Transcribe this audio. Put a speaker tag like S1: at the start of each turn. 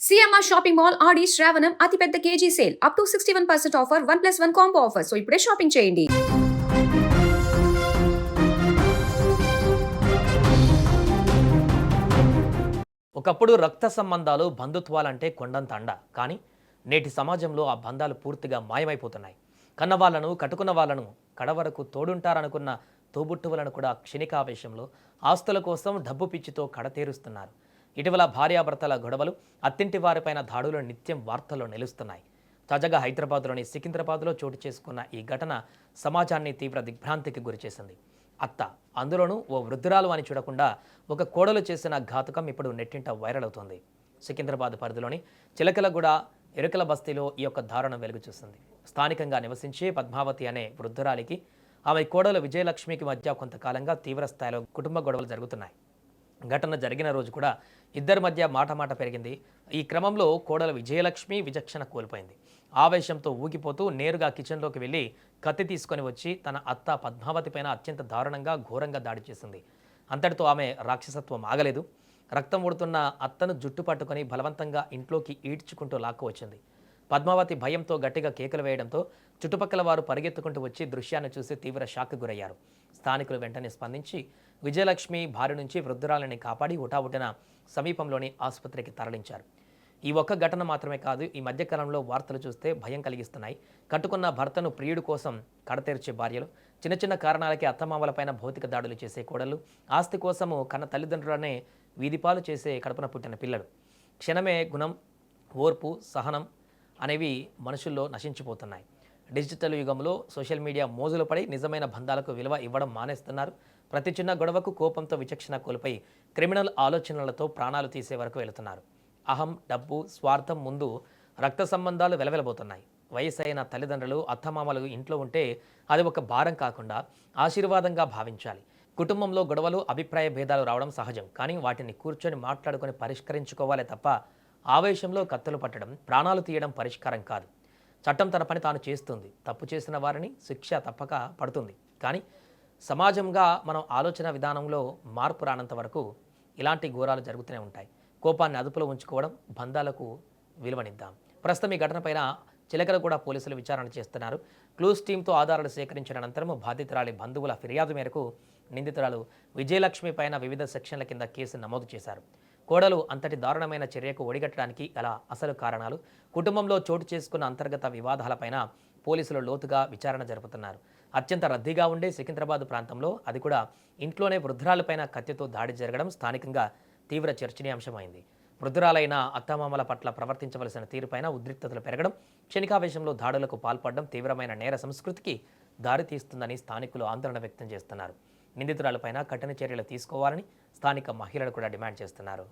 S1: CMR shopping mall ఆడి శ్రావణం అతిపెద్ద KG sale up to 61% offer 1+1 combo offer. So ఇప్పుడే shopping చేయండి.
S2: ఒకప్పుడు రక్త సంబంధాలు బంధుత్వాలంటే కొండంత అండ. కానీ నేటి సమాజంలో ఆ బంధాలు పూర్తిగా మాయమైపోతున్నాయి. కన్నవాళ్లను కట్టుకున్న వాళ్ళను కడవరకు తోడుంటారనుకున్న తోబుట్టువులను కూడా క్షణికావేశంలో ఆస్తుల కోసం డబ్బు పిచ్చితో కడతేరుస్తున్నారు. ఇటీవల భార్యాభర్తల గొడవలు, అత్తింటి వారిపైన దాడులు నిత్యం వార్తల్లో నిలుస్తున్నాయి. తాజాగా హైదరాబాద్లోని సికింద్రాబాద్లో చోటు చేసుకున్న ఈ ఘటన సమాజాన్ని తీవ్ర దిగ్భ్రాంతికి గురిచేసింది. అత్త, అందులోనూ ఓ వృద్ధురాలు అని చూడకుండా ఒక కోడలు చేసిన ఘాతుకం ఇప్పుడు నెట్టింట వైరల్ అవుతోంది. సికింద్రాబాద్ పరిధిలోని చిలకలగూడ ఎరుకల బస్తీలో ఈ యొక్క దారుణం వెలుగు చూస్తుంది. స్థానికంగా నివసించే పద్మావతి అనే వృద్ధురాలికి ఆమె కోడలు విజయలక్ష్మికి మధ్య కొంతకాలంగా తీవ్ర స్థాయిలో కుటుంబ గొడవలు జరుగుతున్నాయి. ఘటన జరిగిన రోజు కూడా ఇద్దరి మధ్య మాట పెరిగింది. ఈ క్రమంలో కోడలు విజయలక్ష్మి విచక్షణ కోల్పోయింది. ఆవేశంతో ఊగిపోతూ నేరుగా కిచెన్లోకి వెళ్ళి కత్తి తీసుకొని వచ్చి తన అత్త పద్మావతి పైన అత్యంత దారుణంగా ఘోరంగా దాడి చేసింది. అంతటితో ఆమె రాక్షసత్వం ఆగలేదు. రక్తం ఊడుతున్న అత్తను జుట్టు పట్టుకొని బలవంతంగా ఇంట్లోకి ఈడ్చుకుంటూ లాక్కు వచ్చింది. పద్మావతి భయంతో గట్టిగా కేకలు వేయడంతో చుట్టుపక్కల వారు పరిగెత్తుకుంటూ వచ్చి దృశ్యాన్ని చూసి తీవ్ర షాక్కు గురయ్యారు. స్థానికులు వెంటనే స్పందించి విజయలక్ష్మి భార్య నుంచి వృద్ధురాలని కాపాడి హుటాహుటిన సమీపంలోని ఆసుపత్రికి తరలించారు. ఈ ఒక్క ఘటన మాత్రమే కాదు, ఈ మధ్యకాలంలో వార్తలు చూస్తే భయం కలిగిస్తున్నాయి. కట్టుకున్న భర్తను ప్రియుడు కోసం కడతేర్చే భార్యలు, చిన్న చిన్న కారణాలకి అత్తమామలపైన భౌతిక దాడులు చేసే కోడళ్ళు, ఆస్తి కోసము కన్న తల్లిదండ్రులనే వీధిపాలు చేసే కడుపున పుట్టిన పిల్లలు. క్షణమే గుణం, ఓర్పు, సహనం అనేవి మనుషుల్లో నశించిపోతున్నాయి. డిజిటల్ యుగంలో సోషల్ మీడియా మోజులు పడి నిజమైన బంధాలకు విలువ ఇవ్వడం మానేస్తున్నారు. ప్రతి చిన్న గొడవకు కోపంతో విచక్షణ కోల్పోయి క్రిమినల్ ఆలోచనలతో ప్రాణాలు తీసే వరకు వెళుతున్నారు. అహం, డబ్బు, స్వార్థం ముందు రక్త సంబంధాలు వెలవెలబోతున్నాయి. వయసైన తల్లిదండ్రులు, అత్తమామలు ఇంట్లో ఉంటే అది ఒక భారం కాకుండా ఆశీర్వాదంగా భావించాలి. కుటుంబంలో గొడవలు, అభిప్రాయ భేదాలు రావడం సహజం. కానీ వాటిని కూర్చొని మాట్లాడుకొని పరిష్కరించుకోవాలే తప్ప ఆవేశంలో కత్తులు పట్టడం, ప్రాణాలు తీయడం పరిష్కారం కాదు. చట్టం తన పని తాను చేస్తుంది. తప్పు చేసిన వారిని శిక్ష తప్పక పడుతుంది. కానీ సమాజంగా మనం ఆలోచన విధానంలో మార్పు రానంత వరకు ఇలాంటి ఘోరాలు జరుగుతూనే ఉంటాయి. కోపాన్ని అదుపులో ఉంచుకోవడం, బంధాలకు విలువనిద్దాం. ప్రస్తుతం ఈ ఘటనపైన చిలకలగూడ పోలీసులు విచారణ చేస్తున్నారు. క్లూస్ టీంతో ఆధారాలు సేకరించిన అనంతరం బాధితురాలి బంధువుల ఫిర్యాదు మేరకు నిందితురాలు విజయలక్ష్మి పైన వివిధ సెక్షన్ల కింద కేసు నమోదు చేశారు. కోడలు అంతటి దారుణమైన చర్యకు ఒడిగట్టడానికి గల అసలు కారణాలు, కుటుంబంలో చోటు చేసుకున్న అంతర్గత వివాదాలపైన పోలీసులు లోతుగా విచారణ జరుపుతున్నారు. అత్యంత రద్దీగా ఉండే సికింద్రాబాద్ ప్రాంతంలో, అది కూడా ఇంట్లోనే వృద్ధురాలపైన కత్తితో దాడి జరగడం స్థానికంగా తీవ్ర చర్చనీయాంశమైంది. వృద్ధురాలైన అత్తమామల పట్ల ప్రవర్తించవలసిన తీరుపైన ఉద్రిక్తతలు పెరగడం, క్షణికావేశంలో దాడులకు పాల్పడడం తీవ్రమైన నేర సంస్కృతికి దారితీస్తుందని స్థానికులు ఆందోళన వ్యక్తం చేస్తున్నారు. నిందితురాలపైన కఠిన చర్యలు తీసుకోవాలని స్థానిక మహిళలు కూడా డిమాండ్ చేస్తున్నారు.